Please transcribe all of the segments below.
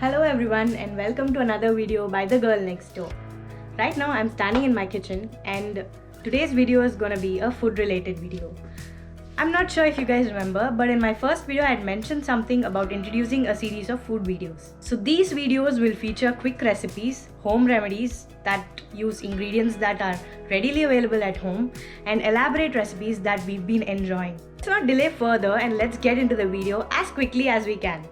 Hello everyone and welcome to another video by the girl next door. Right now I'm standing in my kitchen and today's video is gonna be a food related video. I'm not sure if you guys remember, but in my first video I had mentioned something about introducing a series of food videos. So these videos will feature quick recipes, home remedies that use ingredients that are readily available at home, and elaborate recipes that we've been enjoying. Let's not delay further and let's get into the video as quickly as we can.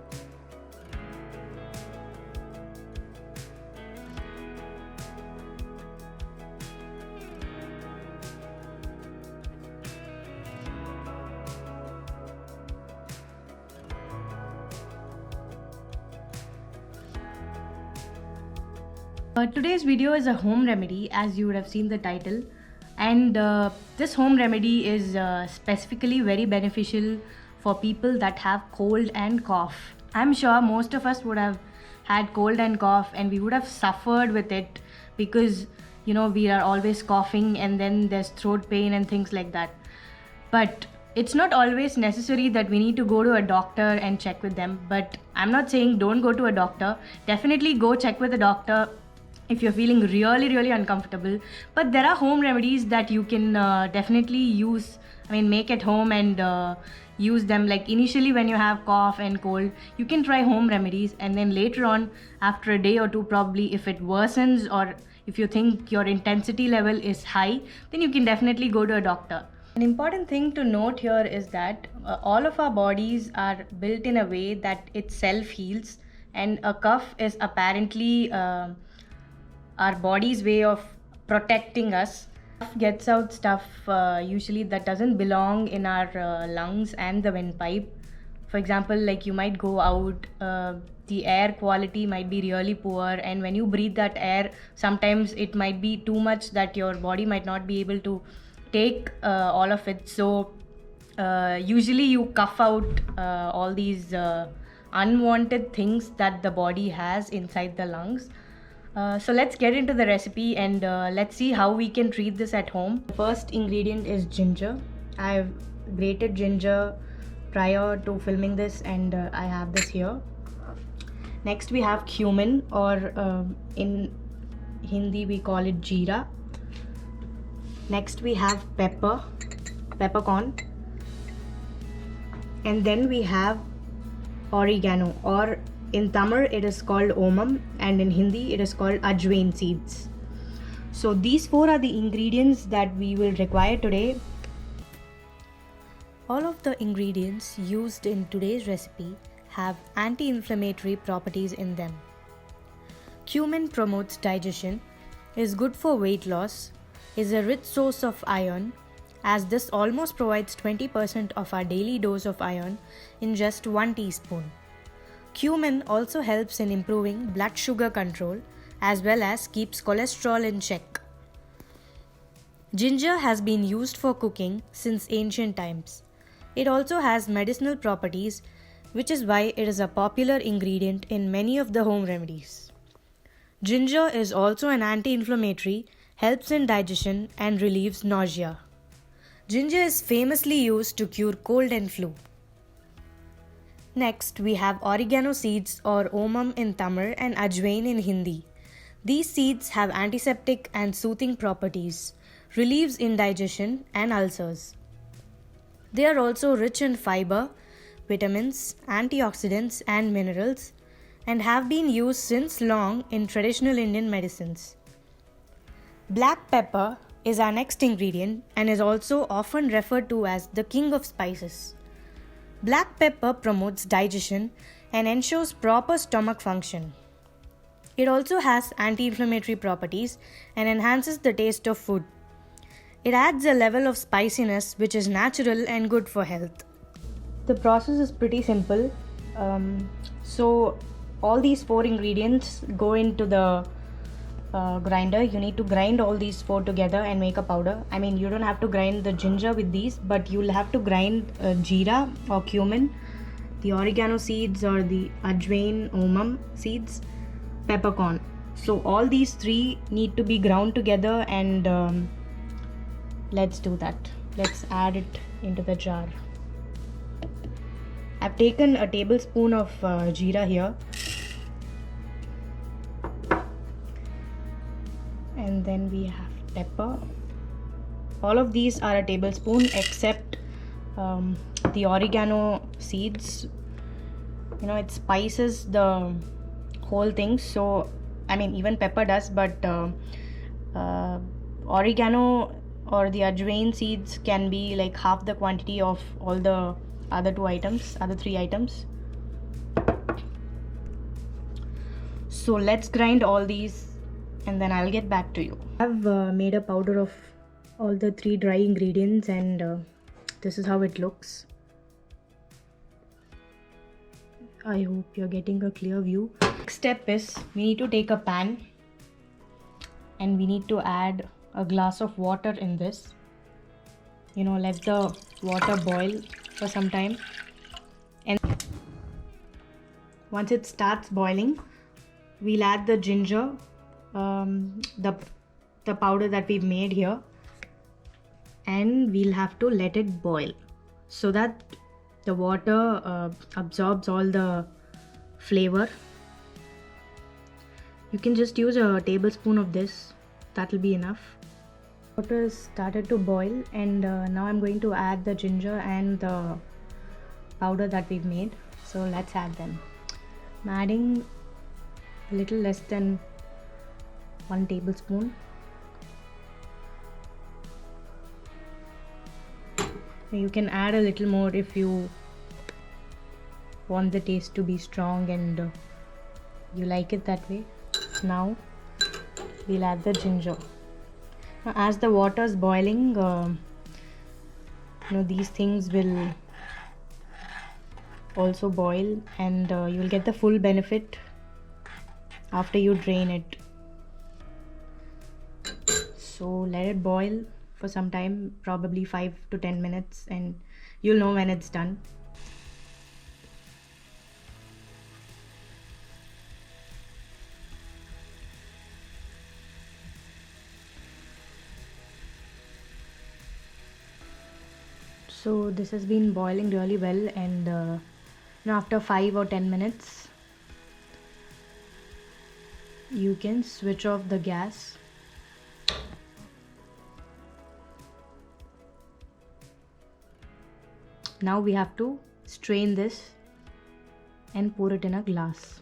Today's video is a home remedy, as you would have seen the title, and this home remedy is specifically very beneficial for people that have cold and cough. I'm sure most of us would have had cold and cough and we would have suffered with it because we are always coughing and then there's throat pain and things like that. But it's not always necessary that we need to go to a doctor and check with them. But I'm not saying don't go to a doctor. Definitely go check with a doctor if you're feeling really uncomfortable. But there are home remedies that you can definitely use, make at home and use them. Like initially when you have cough and cold, you can try home remedies, and then later on, after a day or two, probably if it worsens or if you think your intensity level is high, then you can definitely go to a doctor. An important thing to note here is that all of our bodies are built in a way that it self-heals, and a cough is apparently our body's way of protecting us. Cough gets out stuff usually that doesn't belong in our lungs and the windpipe. For example, like you might go out, the air quality might be really poor, and when you breathe that air, sometimes it might be too much that your body might not be able to take all of it. So usually you cough out all these unwanted things that the body has inside the lungs. So let's get into the recipe and let's see how we can treat this at home. The first ingredient is ginger. I've grated ginger prior to filming this, and I have this here. Next we have cumin, or in Hindi we call it jeera. Next we have peppercorn, and then we have oregano, or in Tamil it is called omam, and in Hindi it is called ajwain seeds. So these four are the ingredients that we will require today. All of the ingredients used in today's recipe have anti-inflammatory properties in them. Cumin promotes digestion, is good for weight loss, is a rich source of iron, as this almost provides 20% of our daily dose of iron in just 1 teaspoon. Cumin also helps in improving blood sugar control as well as keeps cholesterol in check. Ginger has been used for cooking since ancient times. It also has medicinal properties, which is why it is a popular ingredient in many of the home remedies. Ginger is also an anti-inflammatory, helps in digestion and relieves nausea. Ginger is famously used to cure cold and flu. Next, we have oregano seeds, or omam in Tamil and ajwain in Hindi. These seeds have antiseptic and soothing properties, relieves indigestion and ulcers. They are also rich in fiber, vitamins, antioxidants and minerals, and have been used since long in traditional Indian medicines. Black pepper is our next ingredient and is also often referred to as the king of spices. Black pepper promotes digestion and ensures proper stomach function. It also has anti-inflammatory properties and enhances the taste of food. It adds a level of spiciness which is natural and good for health. The process is pretty simple. So all these four ingredients go into the grinder. You need to grind all these four together and make a powder. You don't have to grind the ginger with these, but you'll have to grind jeera or cumin, the oregano seeds or the ajwain omam seeds, peppercorn. So all these three need to be ground together, and let's do that. Let's add it into the jar. I've taken a tablespoon of jeera here. and then we have pepper. All of these are a tablespoon except the oregano seeds. You know, it spices the whole thing, so I mean even pepper does, but oregano or the ajwain seeds can be like half the quantity of all the other three items. So let's grind all these and then I'll get back to you. I've made a powder of all the 3 dry ingredients, and this is how it looks. I hope you're getting a clear view. Next step is we need to take a pan and we need to add a glass of water in this. You know, let the water boil for some time, and once it starts boiling, we'll add the ginger, the powder that we've made here, and we'll have to let it boil so that the water absorbs all the flavor. You can just use a tablespoon of this, that will be enough. Water has started to boil, and now I'm going to add the ginger and the powder that we've made. So let's add them. I'm adding a little less than 1 tablespoon. You can add a little more if you want the taste to be strong and you like it that way. Now we'll add the ginger. Now, as the water is boiling, these things will also boil, and you will get the full benefit after you drain it. So let it boil for some time, probably 5 to 10 minutes, and you'll know when it's done. So this has been boiling really well, and now after 5 or 10 minutes you can switch off the gas. Now we have to strain this and pour it in a glass.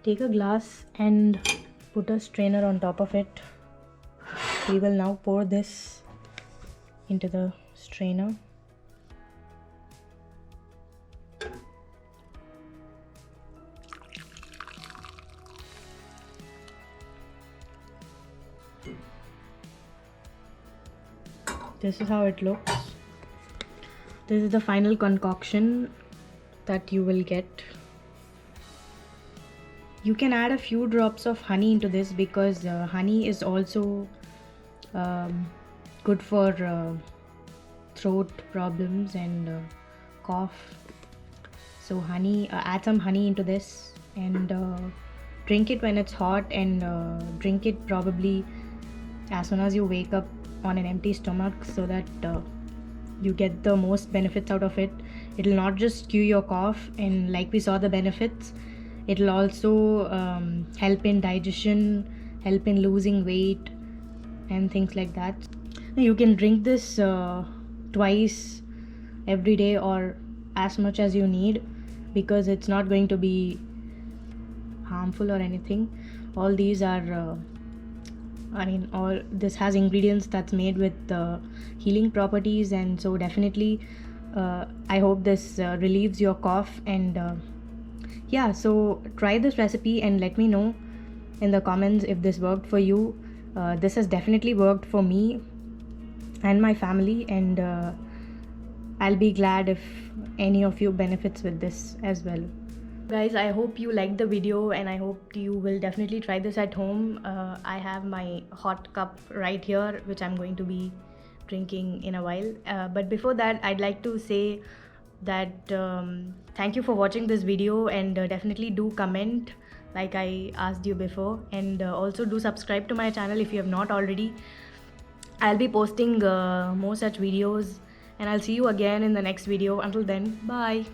Take a glass and put a strainer on top of it. We will now pour this into the strainer. This is how it looks. This is the final concoction that you will get. You can add a few drops of honey into this because honey is also good for throat problems and cough. So honey, add some honey into this and drink it when it's hot, and drink it probably as soon as you wake up on an empty stomach, so that you get the most benefits out of it. It'll not just cure your cough, and like we saw the benefits, it'll also help in digestion, help in losing weight and things like that. You can drink this twice every day or as much as you need, because it's not going to be harmful or anything. All these are all this has ingredients that's made with healing properties, and so definitely I hope this relieves your cough. And yeah, so try this recipe and let me know in the comments if this worked for you. This has definitely worked for me and my family, and I'll be glad if any of you benefits with this as well. Guys, I hope you liked the video, and I hope you will definitely try this at home. I have my hot cup right here, which I'm going to be drinking in a while. But before that, I'd like to say that thank you for watching this video, and definitely do comment like I asked you before, and also do subscribe to my channel if you have not already. I'll be posting more such videos, and I'll see you again in the next video. Until then, bye.